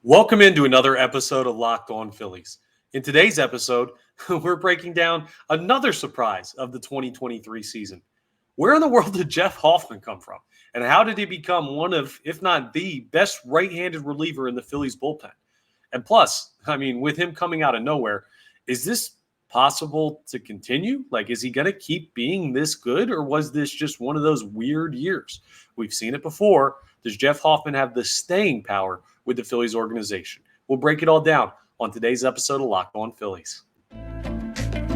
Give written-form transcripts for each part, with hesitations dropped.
Welcome into another episode of Locked On Phillies. In today's episode, we're breaking down another surprise of the 2023 season. Where in the world did Jeff Hoffman come from? And how did he become one of, if not the best right-handed reliever in the Phillies bullpen? And plus, with him coming out of nowhere, is this possible to continue? Is he going to keep being this good, or was this just one of those weird years? We've seen it before. Does Jeff Hoffman have the staying power with the Phillies organization? We'll break it all down on today's episode of Locked On Phillies.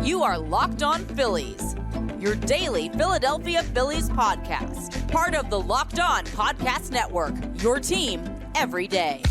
You are Locked On Phillies, your daily Philadelphia Phillies podcast. Part of the Locked On Podcast Network, your team every day.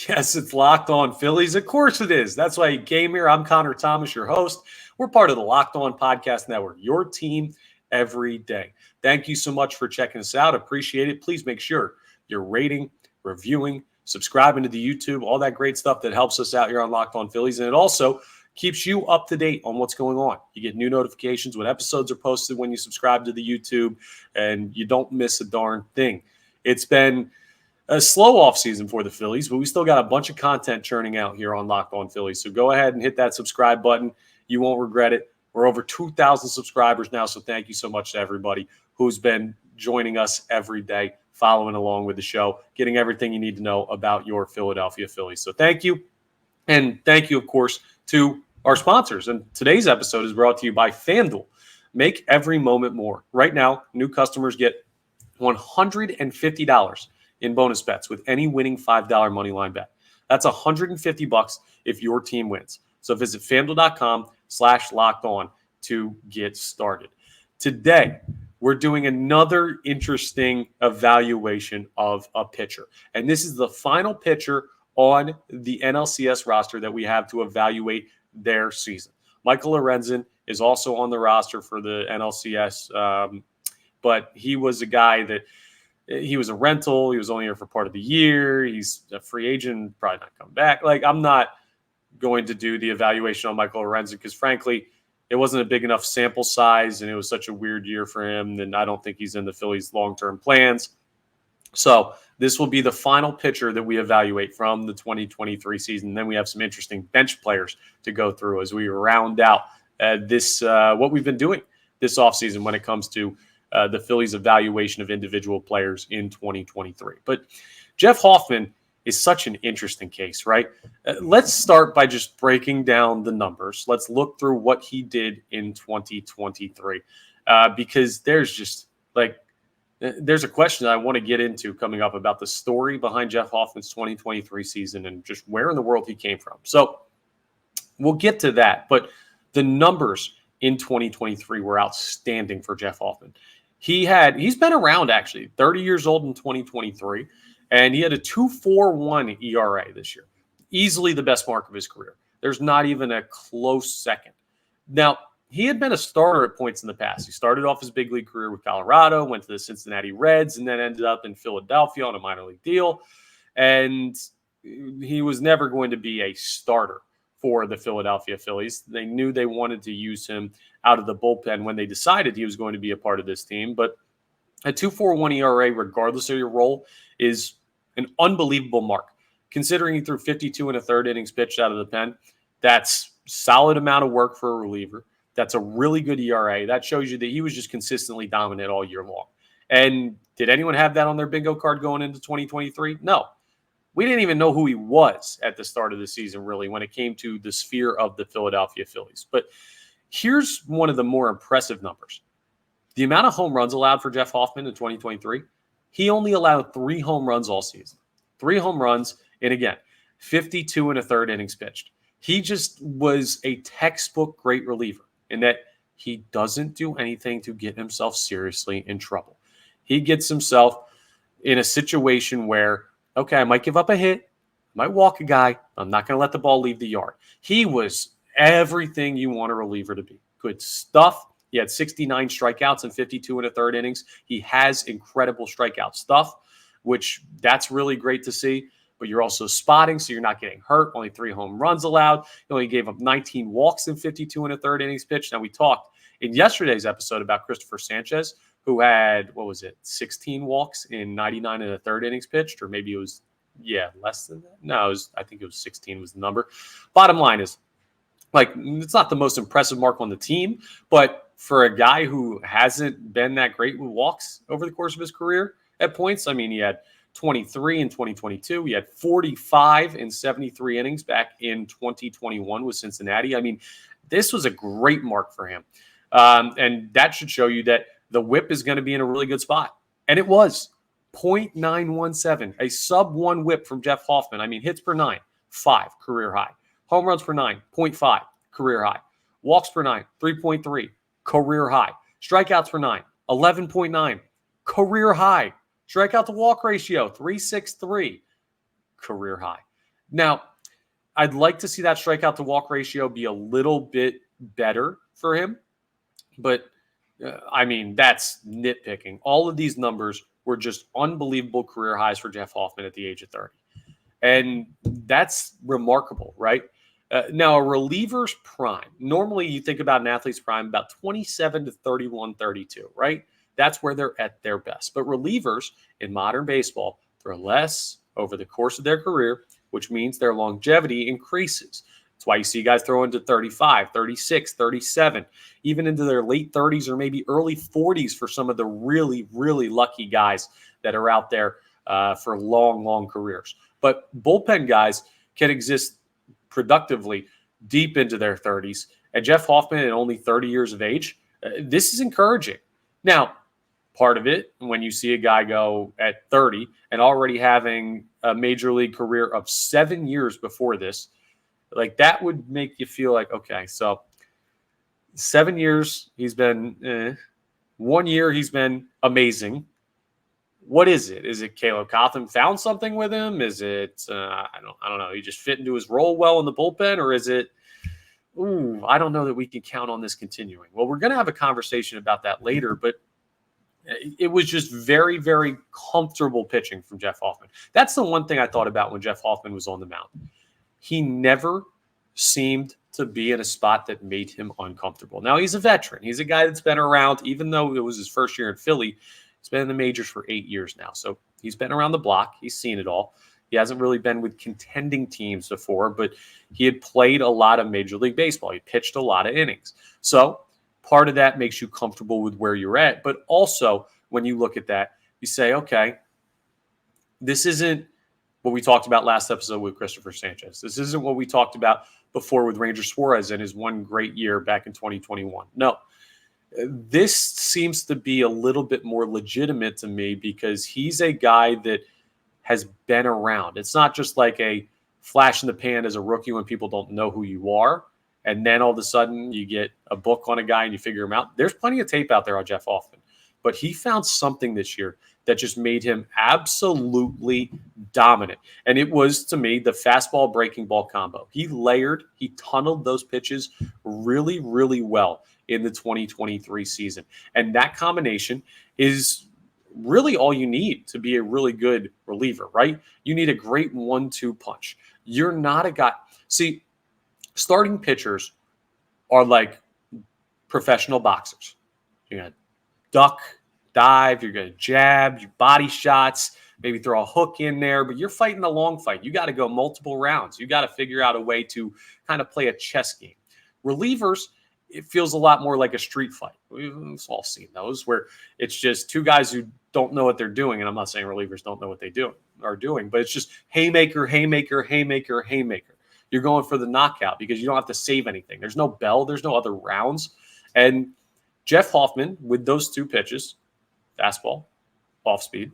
Yes, it's Locked On Phillies. Of course it is. That's why you came here. I'm Connor Thomas, your host. We're part of the Locked On Podcast Network, your team every day. Thank you so much for checking us out. Appreciate it. Please make sure you're rating, reviewing, subscribing to the YouTube, all that great stuff that helps us out here on Locked On Phillies. And it also keeps you up to date on what's going on. You get new notifications when episodes are posted when you subscribe to the YouTube, and you don't miss a darn thing. It's been a slow off season for the Phillies, but we still got a bunch of content churning out here on Locked On Phillies. So go ahead and hit that subscribe button. You won't regret it. We're over 2,000 subscribers now, so thank you so much to everybody who's been joining us every day, following along with the show, getting everything you need to know about your Philadelphia Phillies. So thank you. And thank you, of course, to our sponsors. And today's episode is brought to you by FanDuel. Make every moment more. Right now, new customers get $150 in bonus bets with any winning $5 moneyline bet. That's $150 if your team wins. So visit FanDuel.com/lockedon to get started. Today, we're doing another interesting evaluation of a pitcher. And this is the final pitcher on the NLCS roster that we have to evaluate their season. Michael Lorenzen is also on the roster for the NLCS, but he was a guy that he was a rental. He was only here for part of the year. He's a free agent, probably not coming back. I'm not going to do the evaluation on Michael Lorenzen because, frankly, it wasn't a big enough sample size, and it was such a weird year for him. And I don't think he's in the Phillies' long-term plans. So this will be the final pitcher that we evaluate from the 2023 season. And then we have some interesting bench players to go through as we round out what we've been doing this offseason when it comes to the Phillies' evaluation of individual players in 2023. But Jeff Hoffman is such an interesting case, right? Let's start by just breaking down the numbers. Let's look through what he did in 2023 because there's a question that I want to get into coming up about the story behind Jeff Hoffman's 2023 season and just where in the world he came from. So we'll get to that, but the numbers in 2023 were outstanding for Jeff Hoffman. He's been around, actually, 30 years old in 2023, and he had a 2.41 ERA this year. Easily the best mark of his career. There's not even a close second. Now, he had been a starter at points in the past. He started off his big league career with Colorado, went to the Cincinnati Reds, and then ended up in Philadelphia on a minor league deal. And he was never going to be a starter for the Philadelphia Phillies. They knew they wanted to use him out of the bullpen when they decided he was going to be a part of this team. But a 2.41 ERA, regardless of your role, is an unbelievable mark. Considering he threw 52 and a third innings pitched out of the pen, that's solid amount of work for a reliever. That's a really good ERA. That shows you that he was just consistently dominant all year long. And did anyone have that on their bingo card going into 2023? No. We didn't even know who he was at the start of the season, really, when it came to the sphere of the Philadelphia Phillies. But here's one of the more impressive numbers. The amount of home runs allowed for Jeff Hoffman in 2023, he only allowed 3 home runs all season. 3 home runs, and again, 52 and a third innings pitched. He just was a textbook great reliever in that he doesn't do anything to get himself seriously in trouble. He gets himself in a situation where, okay, I might give up a hit, I might walk a guy, I'm not going to let the ball leave the yard. He was everything you want a reliever to be. Good stuff. He had 69 strikeouts in 52 and a third innings. He has incredible strikeout stuff, which that's really great to see. but you're also spotting, so you're not getting hurt. Only 3 home runs allowed. He only gave up 19 walks in 52 and a third innings pitched. Now, we talked in yesterday's episode about Christopher Sanchez, who had, 16 walks in 99 and a third innings pitched, or maybe it was, less than that. No, I think it was 16 was the number. Bottom line is, it's not the most impressive mark on the team, but for a guy who hasn't been that great with walks over the course of his career at points, he had 23 in 2022. He had 45 in 73 innings back in 2021 with Cincinnati. This was a great mark for him. And that should show you that the whip is going to be in a really good spot. And it was .917, a sub-1 whip from Jeff Hoffman. Hits per 9, 5, career high. Home runs per 9, 0.5, career high. Walks per 9, 3.3, career high. Strikeouts per 9, 11.9, career high. Strikeout to walk ratio, 3.63, career high. Now, I'd like to see that strikeout to walk ratio be a little bit better for him, but that's nitpicking. All of these numbers were just unbelievable career highs for Jeff Hoffman at the age of 30. And that's remarkable, right? Now, a reliever's prime, normally you think about an athlete's prime about 27 to 31, 32, right? That's where they're at their best. But relievers in modern baseball throw less over the course of their career, which means their longevity increases. That's why you see guys throw into 35, 36, 37, even into their late 30s or maybe early 40s for some of the really, really lucky guys that are out there for long, long careers. But bullpen guys can exist productively deep into their 30s. And Jeff Hoffman at only 30 years of age, this is encouraging. Now, part of it, when you see a guy go at 30 and already having a major league career of 7 years before this, that would make you feel like, okay, so 7 years he's been 1 year he's been amazing. What is it? Is it Caleb Cotham found something with him? Is it I don't know, he just fit into his role well in the bullpen? Or is it, I don't know that we can count on this continuing? Well, we're going to have a conversation about that later, but it was just very, very comfortable pitching from Jeff Hoffman. That's the one thing I thought about when Jeff Hoffman was on the mound. He never seemed to be in a spot that made him uncomfortable. Now, he's a veteran. He's a guy that's been around, even though it was his first year in Philly. He's been in the majors for 8 years now. So he's been around the block. He's seen it all. He hasn't really been with contending teams before, but he had played a lot of Major League Baseball. He pitched a lot of innings. So part of that makes you comfortable with where you're at. But also, when you look at that, you say, okay, this isn't what we talked about last episode with Christopher Sanchez. This isn't what we talked about before with Ranger Suarez in his one great year back in 2021. No, this seems to be a little bit more legitimate to me because he's a guy that has been around. It's not just like a flash in the pan as a rookie when people don't know who you are. And then all of a sudden you get a book on a guy and you figure him out. There's plenty of tape out there on Jeff Hoffman. But he found something this year that just made him absolutely dominant. And it was, to me, the fastball breaking ball combo. He layered, he tunneled those pitches really, really well in the 2023 season. And that combination is really all you need to be a really good reliever, right? You need a great 1-2 punch. You're not a guy. See, starting pitchers are like professional boxers. You're going to duck, dive, you're going to jab, you body shots, maybe throw a hook in there, but you're fighting a long fight. You got to go multiple rounds. You got to figure out a way to kind of play a chess game. Relievers, it feels a lot more like a street fight. We've all seen those where it's just two guys who don't know what they're doing. And I'm not saying relievers don't know what they are doing, but it's just haymaker, haymaker, haymaker, haymaker. You're going for the knockout because you don't have to save anything. There's no bell. There's no other rounds. And Jeff Hoffman, with those two pitches, fastball, off speed,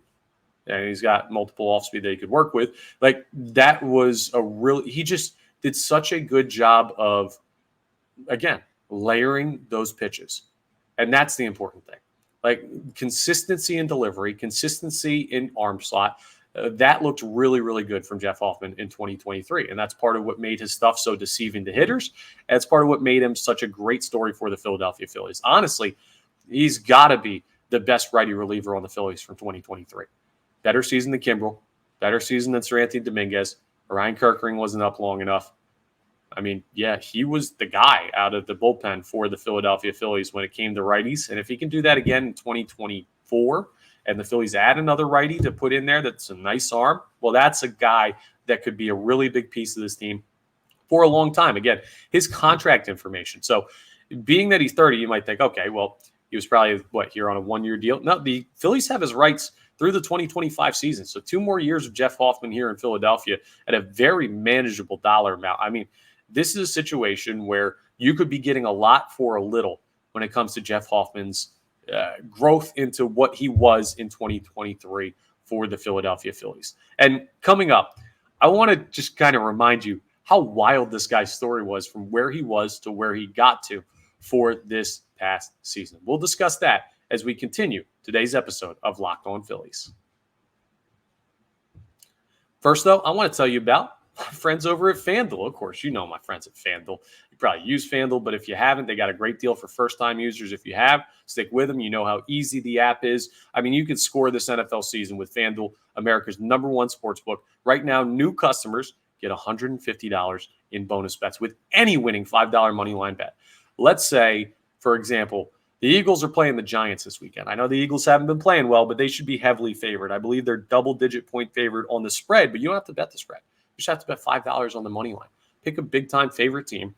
and he's got multiple off speed that he could work with. Like, that was he just did such a good job of, again, layering those pitches. And that's the important thing. Like, consistency in delivery, consistency in arm slot. That looked really, really good from Jeff Hoffman in 2023. And that's part of what made his stuff so deceiving to hitters. And it's part of what made him such a great story for the Philadelphia Phillies. Honestly, he's got to be the best righty reliever on the Phillies from 2023. Better season than Kimbrel, better season than Sir Anthony Dominguez. Ryan Kerkering wasn't up long enough. I mean, yeah, he was the guy out of the bullpen for the Philadelphia Phillies when it came to righties. And if he can do that again in 2024 and the Phillies add another righty to put in there that's a nice arm, well, that's a guy that could be a really big piece of this team for a long time. Again, his contract information. So being that he's 30, you might think, okay, well, he was probably, here on a one-year deal? No, the Phillies have his rights through the 2025 season. So 2 more years of Jeff Hoffman here in Philadelphia at a very manageable dollar amount. I mean, this is a situation where you could be getting a lot for a little when it comes to Jeff Hoffman's growth into what he was in 2023 for the Philadelphia Phillies. And coming up, I want to just kind of remind you how wild this guy's story was from where he was to where he got to for this past season. We'll discuss that as we continue today's episode of Locked On Phillies. First, though, I want to tell you about my friends over at FanDuel. Of course, you know my friends at FanDuel. You probably use FanDuel, but if you haven't, they got a great deal for first-time users. If you have, stick with them. You know how easy the app is. I mean, you can score this NFL season with FanDuel, America's #1 sportsbook. Right now, new customers get $150 in bonus bets with any winning $5 moneyline bet. Let's say, for example, the Eagles are playing the Giants this weekend. I know the Eagles haven't been playing well, but they should be heavily favored. I believe they're double-digit point favored on the spread, but you don't have to bet the spread. You just have to bet $5 on the money line. Pick a big-time favorite team,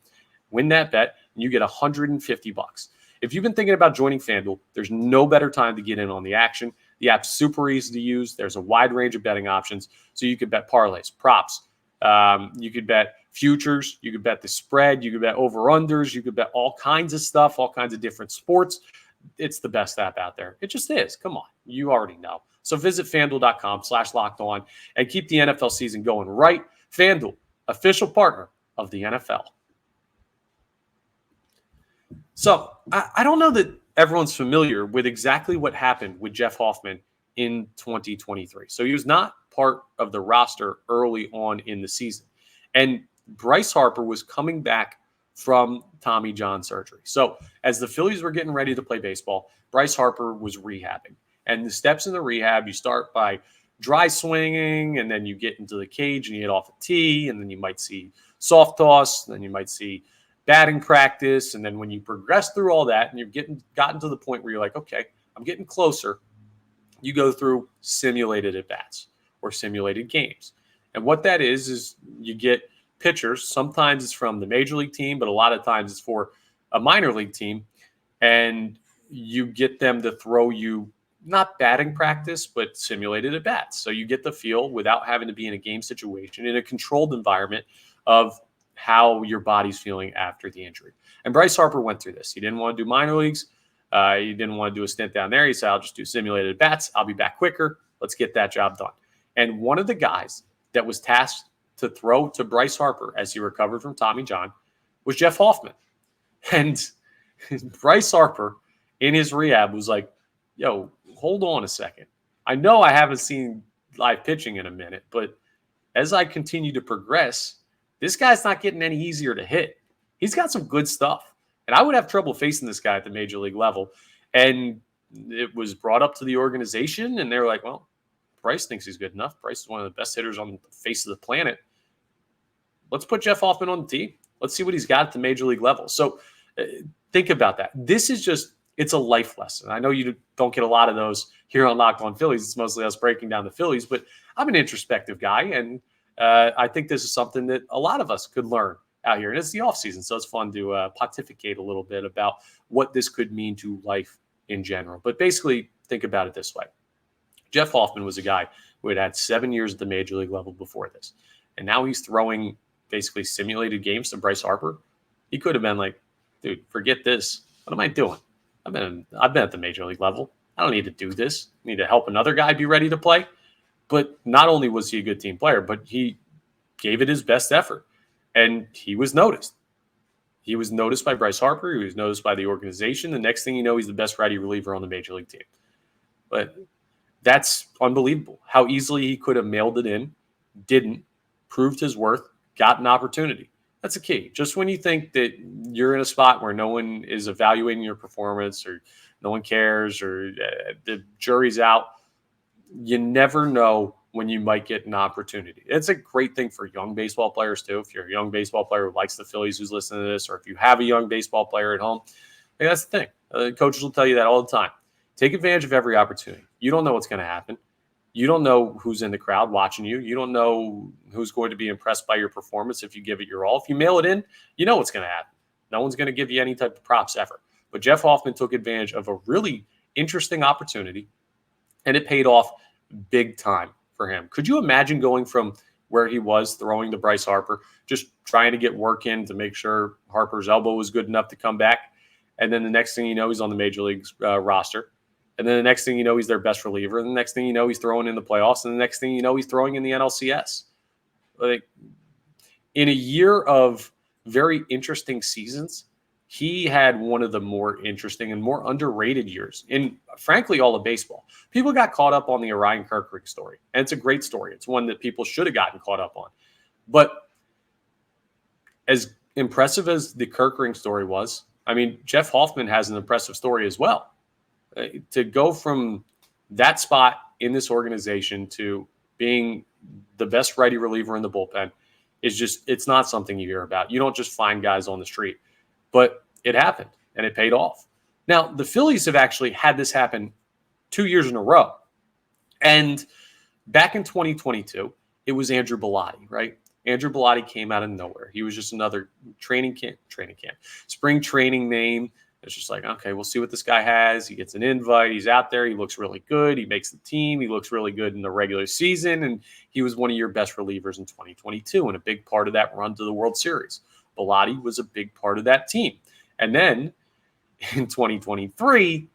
win that bet, and you get $150. If you've been thinking about joining FanDuel, there's no better time to get in on the action. The app's super easy to use. There's a wide range of betting options, so you could bet parlays, props. You could bet futures. You could bet the spread. You could bet over-unders. You could bet all kinds of stuff, all kinds of different sports. It's the best app out there. It just is. Come on. You already know. So visit FanDuel.com/lockedon and keep the NFL season going right. FanDuel, official partner of the NFL. So I don't know that everyone's familiar with exactly what happened with Jeff Hoffman in 2023. So he was not part of the roster early on in the season. And Bryce Harper was coming back from Tommy John surgery. So as the Phillies were getting ready to play baseball, Bryce Harper was rehabbing. And the steps in the rehab, you start by dry swinging, and then you get into the cage and you hit off a tee, and then you might see soft toss, and then you might see batting practice. And then when you progress through all that and you've gotten to the point where you're like, okay, I'm getting closer, you go through simulated at-bats or simulated games. And what that is you get pitchers. Sometimes it's from the major league team, but a lot of times it's for a minor league team. And you get them to throw you not batting practice, but simulated at bats. So you get the feel without having to be in a game situation in a controlled environment of how your body's feeling after the injury. And Bryce Harper went through this. He didn't want to do minor leagues. He didn't want to do a stint down there. He said, I'll just do simulated at bats. I'll be back quicker. Let's get that job done. And one of the guys that was tasked to throw to Bryce Harper as he recovered from Tommy John was Jeff Hoffman. And Bryce Harper in his rehab was like, yo, hold on a second. I know I haven't seen live pitching in a minute, but as I continue to progress, this guy's not getting any easier to hit. He's got some good stuff. And I would have trouble facing this guy at the major league level. And it was brought up to the organization, and they're like, well, Bryce thinks he's good enough. Bryce is one of the best hitters on the face of the planet. Let's put Jeff Hoffman on the team. Let's see what he's got at the major league level. So think about that. This is just, it's a life lesson. I know you don't get a lot of those here on Locked On Phillies. It's mostly us breaking down the Phillies, but I'm an introspective guy, and I think this is something that a lot of us could learn out here. And it's the offseason, so it's fun to pontificate a little bit about what this could mean to life in general. But basically, think about it this way. Jeff Hoffman was a guy who had had 7 years at the major league level before this. And now he's throwing basically simulated games to Bryce Harper. He could have been like, dude, forget this. What am I doing? I've been at the major league level. I don't need to do this. I need to help another guy be ready to play. But not only was he a good team player, but he gave it his best effort. And he was noticed. He was noticed by Bryce Harper. He was noticed by the organization. The next thing you know, he's the best righty reliever on the major league team. But that's unbelievable. How easily he could have mailed it in, didn't, proved his worth, got an opportunity. That's the key. Just when you think that you're in a spot where no one is evaluating your performance or no one cares or the jury's out, you never know when you might get an opportunity. It's a great thing for young baseball players too. If you're a young baseball player who likes the Phillies who's listening to this, or if you have a young baseball player at home, that's the thing. Coaches will tell you that all the time. Take advantage of every opportunity. You don't know what's going to happen. You don't know who's in the crowd watching you. You don't know who's going to be impressed by your performance if you give it your all. If you mail it in, you know what's going to happen. No one's going to give you any type of props ever. But Jeff Hoffman took advantage of a really interesting opportunity, and it paid off big time for him. Could you imagine going from where he was throwing to Bryce Harper, just trying to get work in to make sure Harper's elbow was good enough to come back? And then the next thing you know, he's on the Major League's roster. And then the next thing you know, he's their best reliever. And the next thing you know, he's throwing in the playoffs. And the next thing you know, he's throwing in the NLCS. Like, in a year of very interesting seasons, he had one of the more interesting and more underrated years in, frankly, all of baseball. People got caught up on the Orion Kirkring story. And it's a great story. It's one that people should have gotten caught up on. But as impressive as the Kirkring story was, I mean, Jeff Hoffman has an impressive story as well. To go from that spot in this organization to being the best righty reliever in the bullpen is just, it's not something you hear about. You don't just find guys on the street, but it happened and it paid off. Now, the Phillies have actually had this happen 2 years in a row. And back in 2022, it was Andrew Bellotti, right? Andrew Bellotti came out of nowhere. He was just another spring training name. It's just like, okay, we'll see what this guy has. He gets an invite. He's out there. He looks really good. He makes the team. He looks really good in the regular season. And he was one of your best relievers in 2022 and a big part of that run to the World Series. Bellotti was a big part of that team. And then in 2023,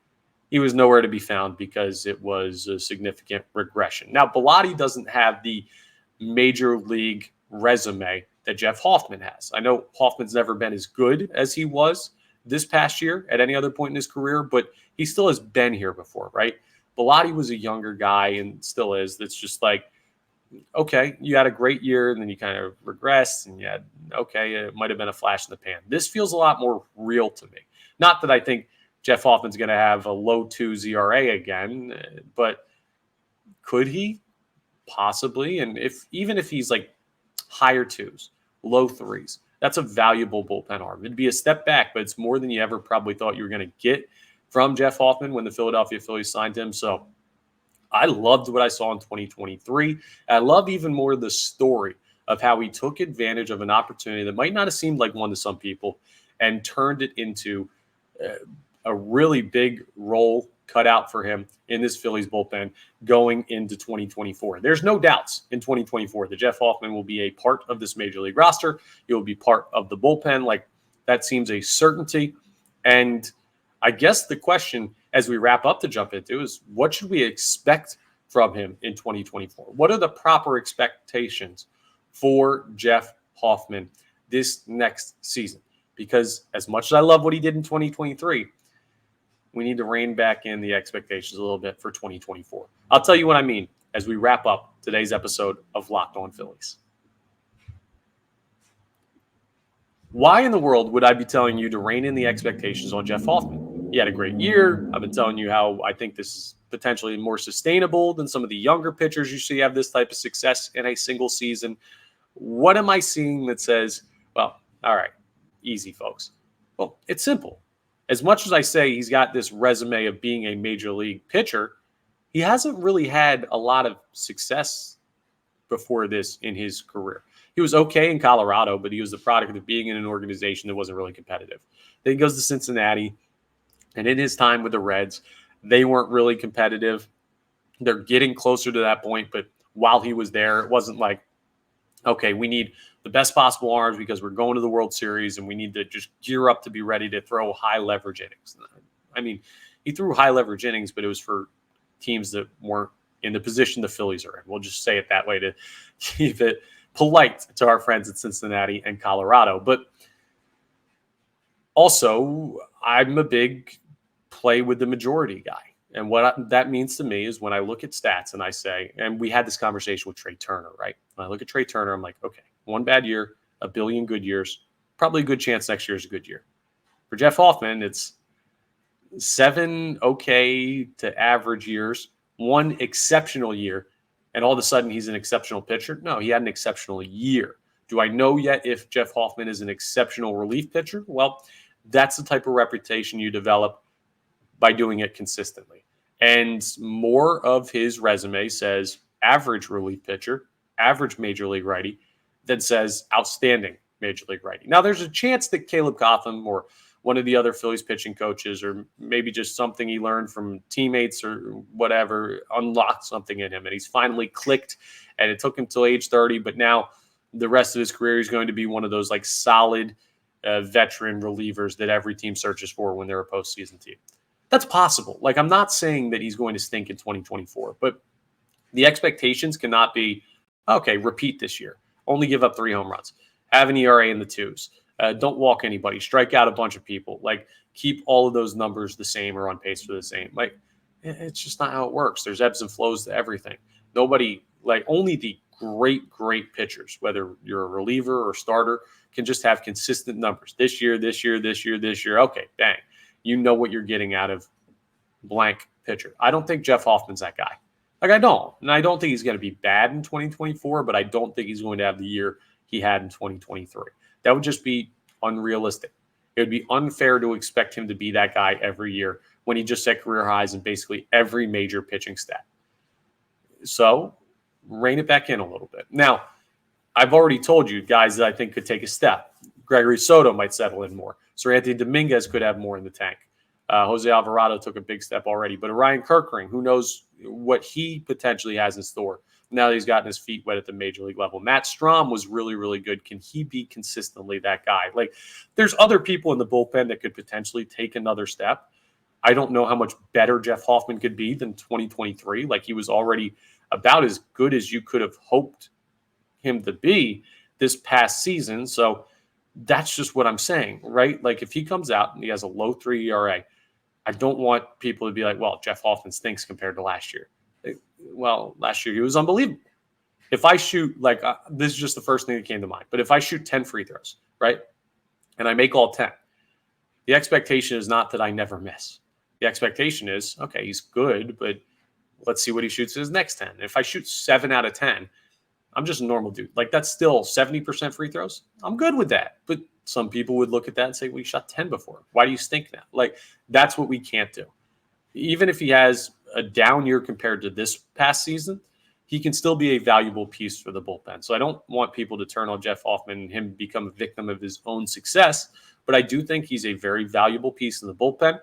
he was nowhere to be found because it was a significant regression. Now, Bellotti doesn't have the major league resume that Jeff Hoffman has. I know Hoffman's never been as good as he was this past year at any other point in his career, but he still has been here before, right? Bellotti was a younger guy and still is. That's just like, okay, you had a great year and then you kind of regressed and you had, okay, it might have been a flash in the pan. This feels a lot more real to me. Not that I think Jeff Hoffman's going to have a low 2 ERA again, but could he? Possibly. And even if he's like higher 2s, low 3s, that's a valuable bullpen arm. It'd be a step back, but it's more than you ever probably thought you were going to get from Jeff Hoffman when the Philadelphia Phillies signed him. So I loved what I saw in 2023. I love even more the story of how he took advantage of an opportunity that might not have seemed like one to some people and turned it into a really big role cut out for him in this Phillies bullpen going into 2024. There's no doubts in 2024 that Jeff Hoffman will be a part of this major league roster. He will be part of the bullpen. Like, that seems a certainty. And I guess the question as we wrap up to jump into is, what should we expect from him in 2024? What are the proper expectations for Jeff Hoffman this next season? Because as much as I love what he did in 2023, we need to rein back in the expectations a little bit for 2024. I'll tell you what I mean as we wrap up today's episode of Locked On Phillies. Why in the world would I be telling you to rein in the expectations on Jeff Hoffman? He had a great year. I've been telling you how I think this is potentially more sustainable than some of the younger pitchers you see have this type of success in a single season. What am I seeing that says, well, all right, easy, folks? Well, it's simple. As much as I say he's got this resume of being a major league pitcher, he hasn't really had a lot of success before this in his career. He was okay in Colorado, but he was the product of being in an organization that wasn't really competitive. Then he goes to Cincinnati, and in his time with the Reds, they weren't really competitive. They're getting closer to that point, but while he was there, it wasn't like, okay, we need the best possible arms because we're going to the World Series and we need to just gear up to be ready to throw high leverage innings. I mean, he threw high leverage innings, but it was for teams that weren't in the position the Phillies are in. We'll just say it that way to keep it polite to our friends at Cincinnati and Colorado. But also, I'm a big play with the majority guy. And what that means to me is when I look at stats and I say, and we had this conversation with Trey Turner, right? When I look at Trey Turner, I'm like, okay, one bad year, a billion good years, probably a good chance next year is a good year. For Jeff Hoffman, it's 7 okay to average years, 1 exceptional year, and all of a sudden he's an exceptional pitcher? No, he had an exceptional year. Do I know yet if Jeff Hoffman is an exceptional relief pitcher? Well, that's the type of reputation you develop by doing it consistently. And more of his resume says average relief pitcher, average major league righty, than says outstanding major league righty. Now, there's a chance that Caleb Cotham or one of the other Phillies pitching coaches, or maybe just something he learned from teammates or whatever, unlocked something in him. And he's finally clicked, and it took him till age 30. But now the rest of his career, he's going to be one of those like solid veteran relievers that every team searches for when they're a postseason team. That's possible. Like, I'm not saying that he's going to stink in 2024, but the expectations cannot be, okay, repeat this year. Only give up 3 home runs. Have an ERA in the 2s. Don't walk anybody. Strike out a bunch of people. Like, keep all of those numbers the same or on pace for the same. Like, it's just not how it works. There's ebbs and flows to everything. Nobody, like, only the great pitchers, whether you're a reliever or starter, can just have consistent numbers. This year. Okay, bang. You know what you're getting out of blank pitcher. I don't think Jeff Hoffman's that guy. Like, I don't. And I don't think he's going to be bad in 2024, but I don't think he's going to have the year he had in 2023. That would just be unrealistic. It would be unfair to expect him to be that guy every year when he just set career highs in basically every major pitching stat. So rein it back in a little bit. Now, I've already told you guys that I think could take a step. Gregory Soto might settle in more. Sir Anthony Dominguez could have more in the tank. Jose Alvarado took a big step already. But Ryan Kirkring, who knows what he potentially has in store now that he's gotten his feet wet at the major league level. Matt Strahm was really, really good. Can he be consistently that guy? Like, there's other people in the bullpen that could potentially take another step. I don't know how much better Jeff Hoffman could be than 2023. Like, he was already about as good as you could have hoped him to be this past season. So that's just what I'm saying, right? Like, if he comes out and he has a low 3 ERA, I don't want people to be like, well, Jeff Hoffman stinks compared to last year. Well, last year he was unbelievable. If I shoot, like, this is just the first thing that came to mind, but if I shoot 10 free throws, right, and I make all 10, the expectation is not that I never miss. The expectation is, okay, he's good, but let's see what he shoots his next 10. If I shoot 7 out of 10, I'm just a normal dude. Like, that's still 70% free throws. I'm good with that. But some people would look at that and say, well, you shot 10 before. Why do you stink now? Like, that's what we can't do. Even if he has a down year compared to this past season, he can still be a valuable piece for the bullpen. So I don't want people to turn on Jeff Hoffman and him become a victim of his own success. But I do think he's a very valuable piece in the bullpen.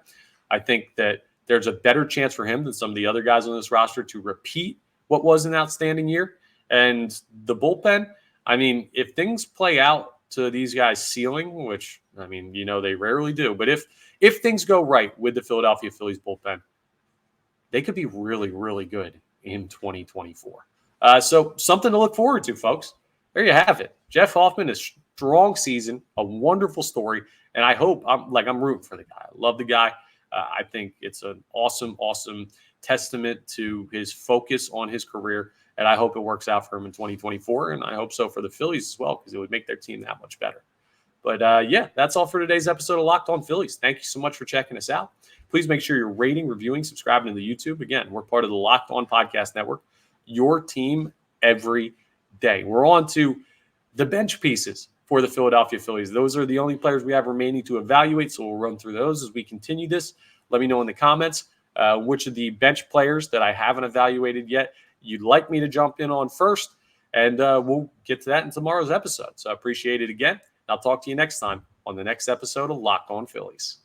I think that there's a better chance for him than some of the other guys on this roster to repeat what was an outstanding year. And the bullpen, I mean, if things play out to these guys' ceiling, which, I mean, you know, they rarely do, but if things go right with the Philadelphia Phillies bullpen, they could be really, really good in 2024. So something to look forward to, folks. There you have it. Jeff Hoffman, a strong season, a wonderful story, and I hope I'm rooting for the guy. I love the guy. I think it's an awesome, awesome testament to his focus on his career. And I hope it works out for him in 2024. And I hope so for the Phillies as well, because it would make their team that much better. But yeah, that's all for today's episode of Locked On Phillies. Thank you so much for checking us out. Please make sure you're rating, reviewing, subscribing to the YouTube. Again, we're part of the Locked On Podcast Network, your team every day. We're on to the bench pieces for the Philadelphia Phillies. Those are the only players we have remaining to evaluate. So we'll run through those as we continue this. Let me know in the comments which of the bench players that I haven't evaluated yet you'd like me to jump in on first, and we'll get to that in tomorrow's episode. So I appreciate it again. I'll talk to you next time on the next episode of Locked On Phillies.